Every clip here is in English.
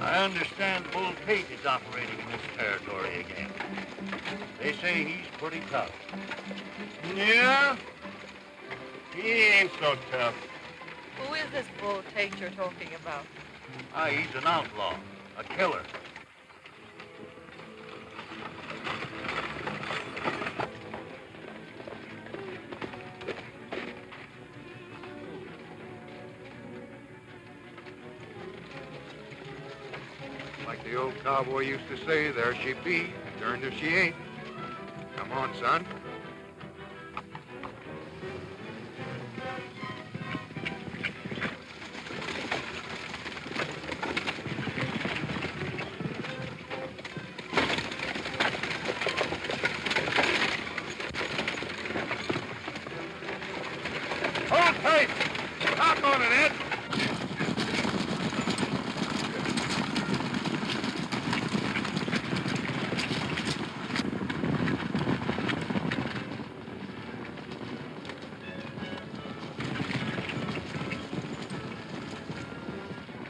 I understand Bull Tate is operating in this territory again. They say he's pretty tough. Yeah? He ain't so tough. Who is this Bull Tate you're talking about? He's an outlaw, a killer. Like the old cowboy used to say, there she be, darned if she ain't. Come on, son. Hold tight! Knock on it, Ed!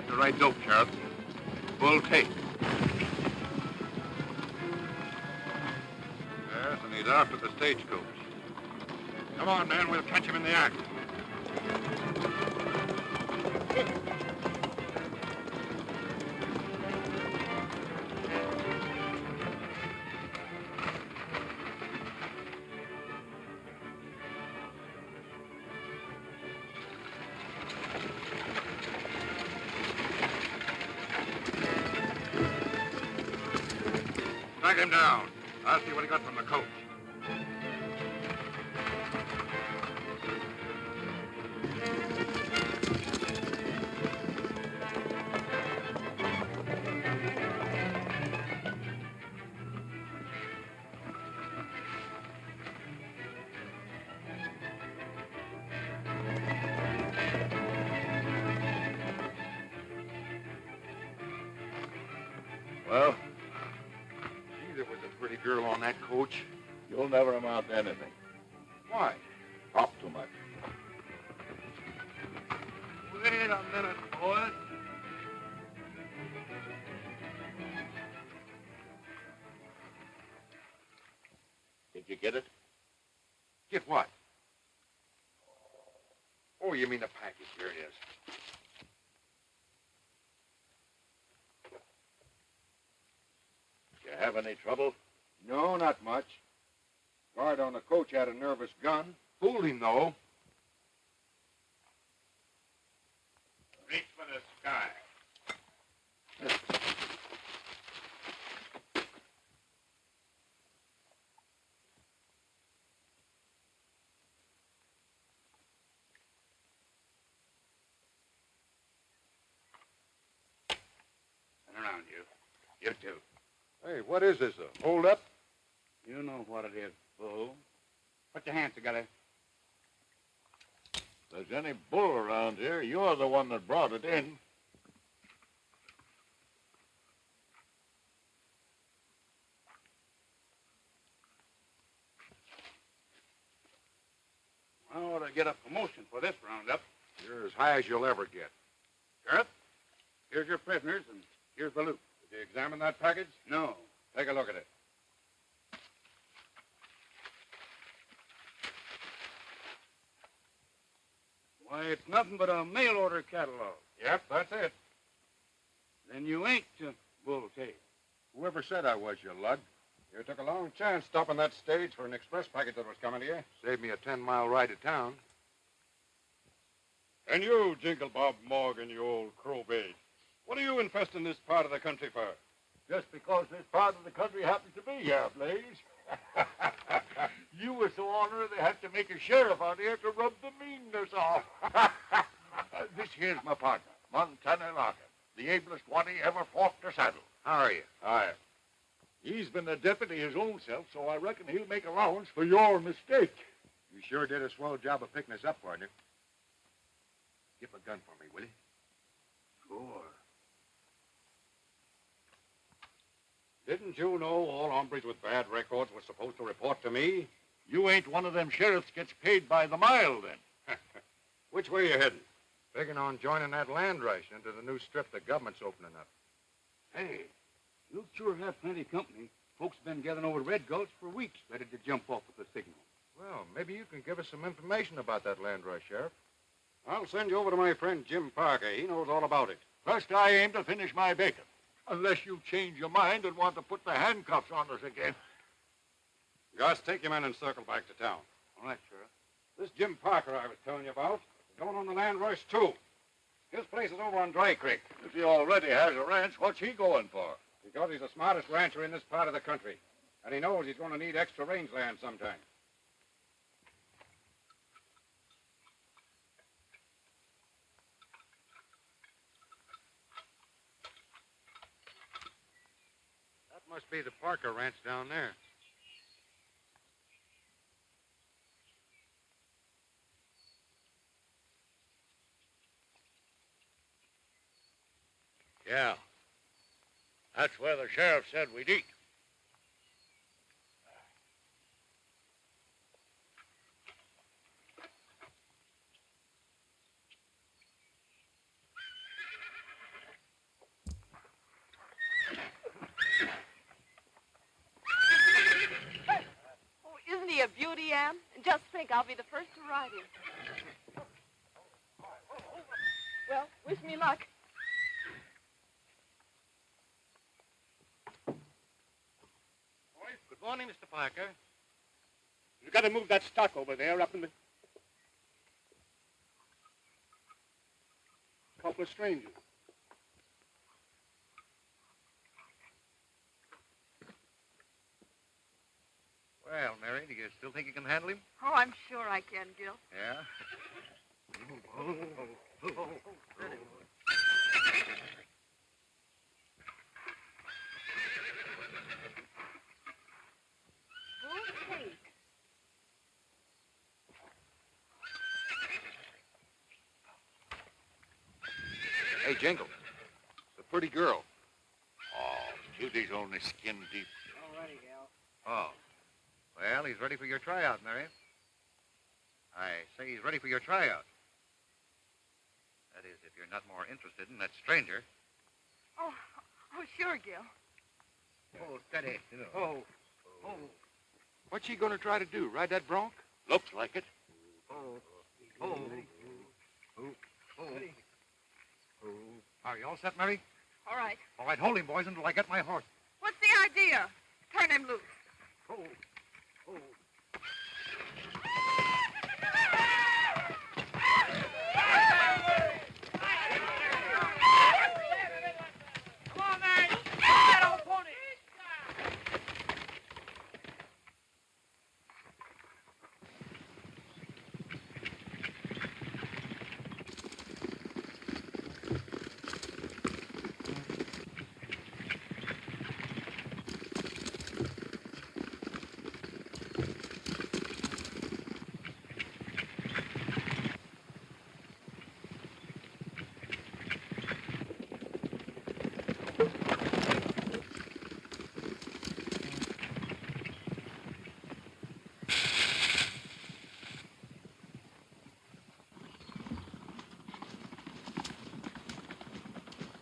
The right dope, Sheriff. Bull Tate. Yes, and he's after the stagecoach. Come on, man, we'll catch him in the act. Track him down. I'll see what he got from the coach. Well, There was a pretty girl on that coach. you'll never amount to anything. Why? Talk too much. Wait a minute, boy. Did you get it? Get what? Oh, you mean the package. Here it is. Did you have any trouble? No, not much. Guard on the coach had a nervous gun. Fooled him, though. Reach for the sky. Turn around, you. You too. Hey, what is this, a hold-up? You know what it is, Bull. Put your hands together. If there's any bull around here, you're the one that brought it in. I ought to get a promotion for this roundup. You're as high as you'll ever get. Sheriff, here's your prisoners, and here's the loot. Did you examine that package? No. Take a look at it. Why, it's nothing but a mail order catalog. Yep, that's it. Then you ain't Bull Tate. Whoever said I was, you lug. You took a long chance stopping that stage for an express package that was coming to you. Saved me a 10-mile ride to town. And you, Jingle Bob Morgan, you old crowbait, what are you infesting this part of the country for? Just because this part of the country happens to be here, Blaze. You were so ornery they had to make a sheriff out here to rub the meanness off. This here's my partner, Montana Larkin, the ablest one he ever fought to saddle. How are you? Aye. He's been a deputy his own self, so I reckon he'll make allowance for your mistake. You sure did a swell job of picking us up, partner. Give a gun for me, will you? Sure. Didn't you know all hombres with bad records were supposed to report to me? You ain't one of them sheriffs gets paid by the mile, then. Which way you heading? Figuring on joining that land rush into the new strip the government's opening up. Hey, you'll sure have plenty of company. Folks been gathering over Red Gulch for weeks, ready to jump off with the signal. Well, maybe you can give us some information about that land rush, Sheriff. I'll send you over to my friend Jim Parker. He knows all about it. First, I aim to finish my bacon. Unless you change your mind and want to put the handcuffs on us again. Gus, take your men and circle back to town. All right, Sheriff. This Jim Parker I was telling you about is going on the land rush, too. His place is over on Dry Creek. If he already has a ranch, what's he going for? Because he's the smartest rancher in this part of the country. And he knows he's going to need extra rangeland sometime. That must be the Parker Ranch down there. Yeah. That's where the sheriff said we'd eat. Oh, isn't he a beauty, Ann? And just think, I'll be the first to ride him. Well, wish me luck. Good morning, Mr. Parker. You got to move that stock over there up in the... Couple of strangers. Well, Mary, do you still think you can handle him? Oh, I'm sure I can, Gil. Yeah? Hey, Jingle. It's a pretty girl. Oh, Judy's only skin deep. All righty, gal. Oh. Well, he's ready for your tryout, Mary. I say he's ready for your tryout. That is, if you're not more interested in that stranger. Oh, sure, Gil. Oh, steady. Oh. What's she going to try to do? Ride that bronc? Looks like it. Are you all set, Mary? All right. All right, hold him, boys, until I get my horse. What's the idea? Turn him loose. Come on, man. Get that old pony.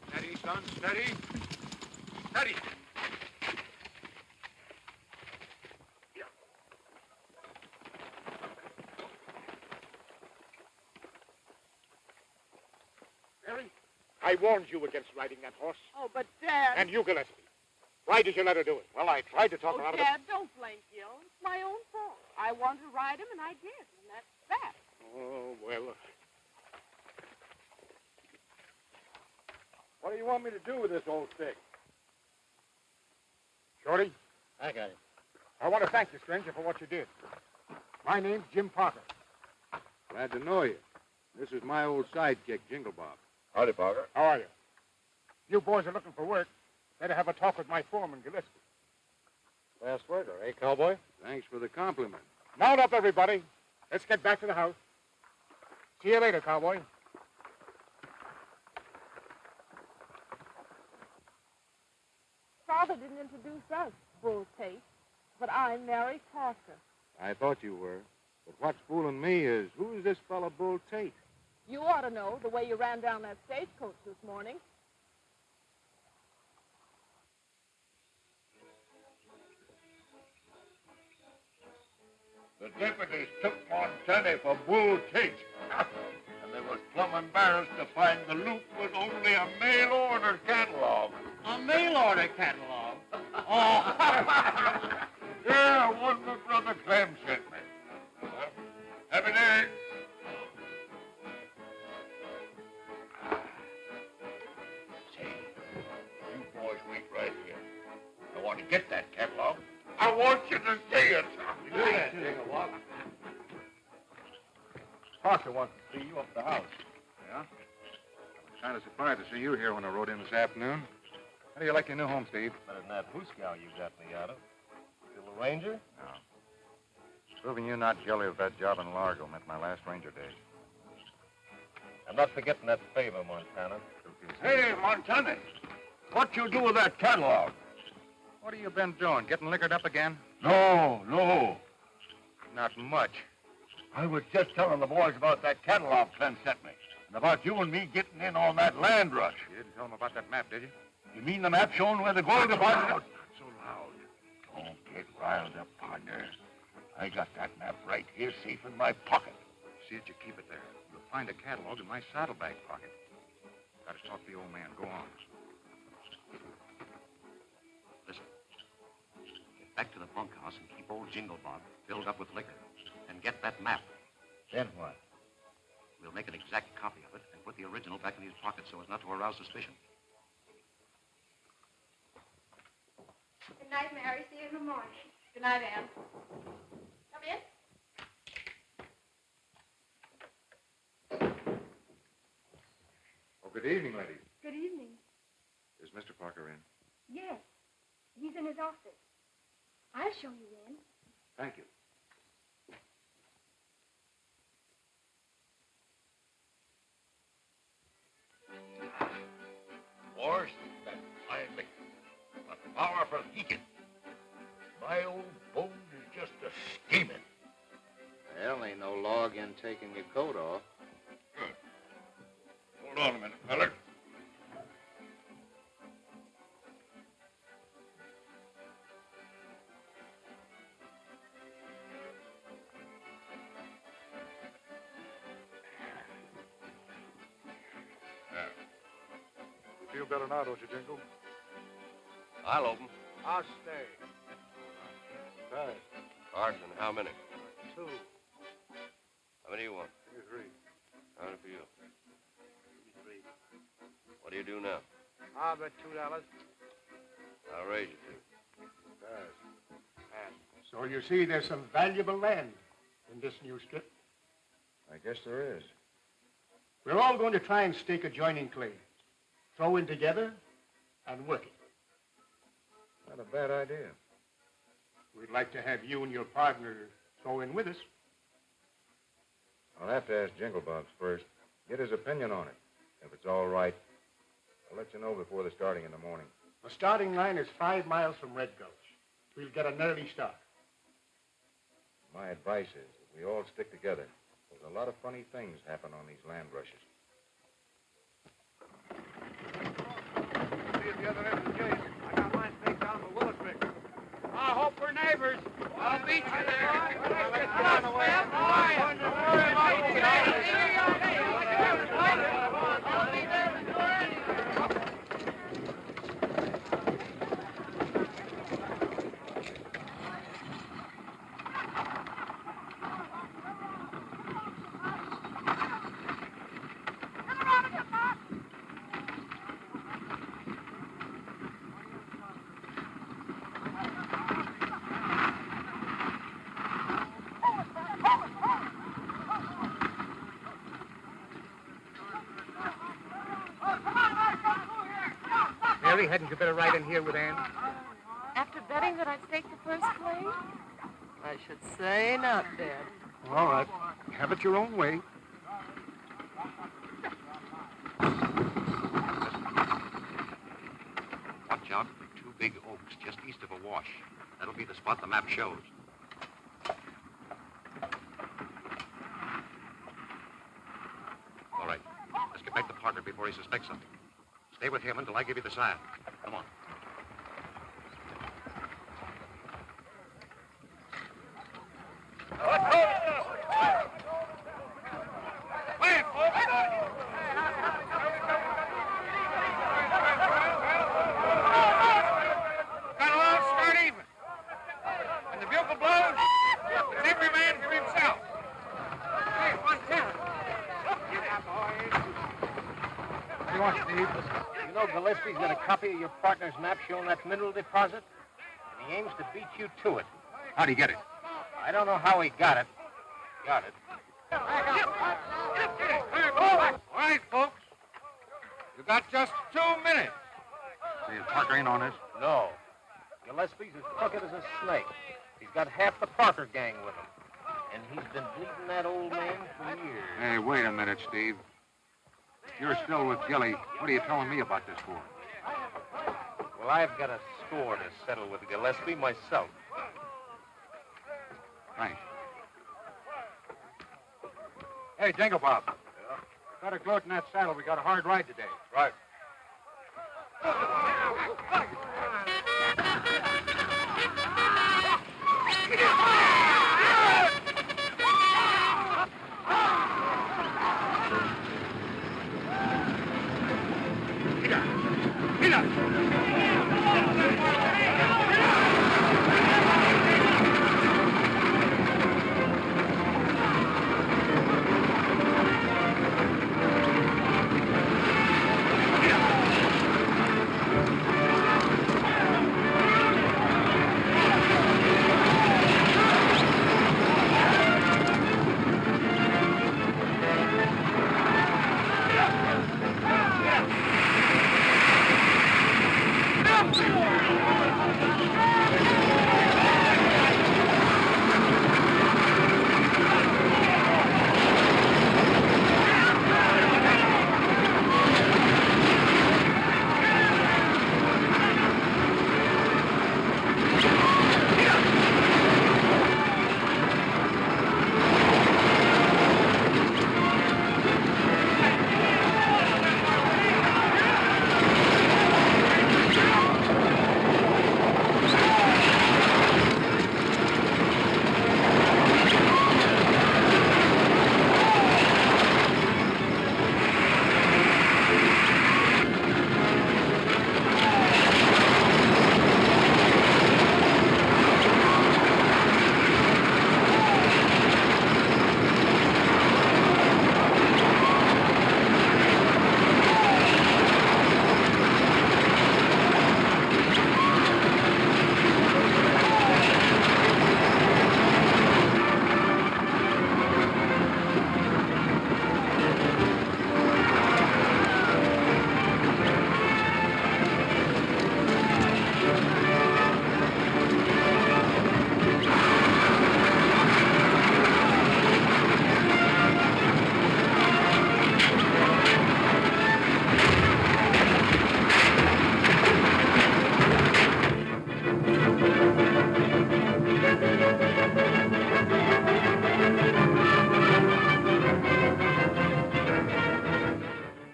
Steady, son, steady. Steady. Mary, I warned you against riding that horse. Oh, but Dad... And you, Gillespie. Why did you let her do it? Well, I tried to talk Oh, her out of it. Dad, don't blame Gil. It's my own fault. I wanted to ride him, and I did, and that's that. Oh, well. What do you want me to do with this old stick? Shorty, I got it. I want to thank you, stranger, for what you did. My name's Jim Parker. Glad to know you. This is my old sidekick, Jingle Bob. Howdy, Parker. How are you? You boys are looking for work. Better have a talk with my foreman, Gillespie. Fast worker, eh, cowboy? Thanks for the compliment. Mount up, everybody. Let's get back to the house. See you later, cowboy. Father didn't introduce us, Bull Tate, but I'm Mary Parker. I thought you were. But what's fooling me is, who's this fella Bull Tate? You ought to know the way you ran down that stagecoach this morning. The deputies took Montana for bull cage. And they was plumb embarrassed to find the loot was only a mail order catalog. A mail order catalog? Oh. Yeah, one my brother Clem sent me. Happy day. Say, you boys wait right here. I want to get that catalog. I want you to see it. Do that, Jingle. What? Parker wants to see you up at the house. Yeah? I was kind of surprised to see you here when I rode in this afternoon. How do you like your new home, Steve? Better than that hooscow you got me out of. Still a ranger? No. Proving you're not jelly of that job in Largo meant my last ranger days. I'm not forgetting that favor, Montana. Hey, Montana, what you do with that catalog? What have you been doing? Getting liquored up again? No. Not much. I was just telling the boys about that catalog Clem sent me. And about you and me getting in on that land rush. You didn't tell them about that map, did you? You mean the map showing where the gold deposit is? Not so loud. Don't get riled up, partner. I got that map right here safe in my pocket. See that you keep it there. You'll find a catalog in my saddlebag pocket. Got to talk to the old man. Go on. Listen. Get back to the bunkhouse and keep old Jingle Bob filled up with liquor. And get that map. Then what? We'll make an exact copy of it and put the original back in his pocket so as not to arouse suspicion. Good night, Mary. See you in the morning. Good night, Anne. Come in. Oh, good evening, ladies. Good evening. Is Mr. Parker in? Yes. He's in his office. I'll show you in. Thank you. Boys, that fine liquor. A powerful heating. My old bones is just a steaming. Well, ain't no log in taking your coat off. Good. Hold on a minute, feller. You feel better now, don't you, Jingle? I'll open. I'll stay. Right. Cards and how many? 2. How many do you want? Here's 3. How many for you? 3. What do you do now? I'll bet $2. I'll raise you two. So you see, there's some valuable land in this new strip. I guess there is. We're all going to try and stake adjoining claim. Throw in together and work it. Not a bad idea. We'd like to have you and your partner throw in with us. I'll have to ask Jingle Bobs first. Get his opinion on it. If it's all right, I'll let you know before the starting in the morning. The starting line is 5 miles from Red Gulch. We'll get an early start. My advice is that we all stick together. There's a lot of funny things happen on these land rushes. See you at the other end of the gate. I got mine staked down the Willow Creek. I hope we're neighbors. I'll meet you there. Come on, away. Mary, hadn't you better ride in here with Anne? After betting that I'd stake the first claim? I should say not, Dad. All right. Have it your own way. Watch out for 2 big oaks just east of a wash. That'll be the spot the map shows. All right. Let's get back to Parker before he suspects something. Stay with him until I give you the sign. Come on. Quiet, folks! Got all start even. When the bugle blows, it's every man for himself. Hey, Montana. Get out, boys. What do you want, Steve? You know Gillespie's got a copy of your partner's map showing that mineral deposit? And he aims to beat you to it. How'd he get it? I don't know how he got it. Got it. All right, folks. You got just 2 minutes. See, if Parker ain't on this. No. Gillespie's as crooked as a snake. He's got half the Parker gang with him. And he's been bleeding that old man for years. Hey, wait a minute, Steve. If you're still with Gilly, what are you telling me about this for? Well, I've got a score to settle with Gillespie myself. Thanks. Hey, Jingle Bob. Yeah? Better gloat in that saddle. We got a hard ride today. Right.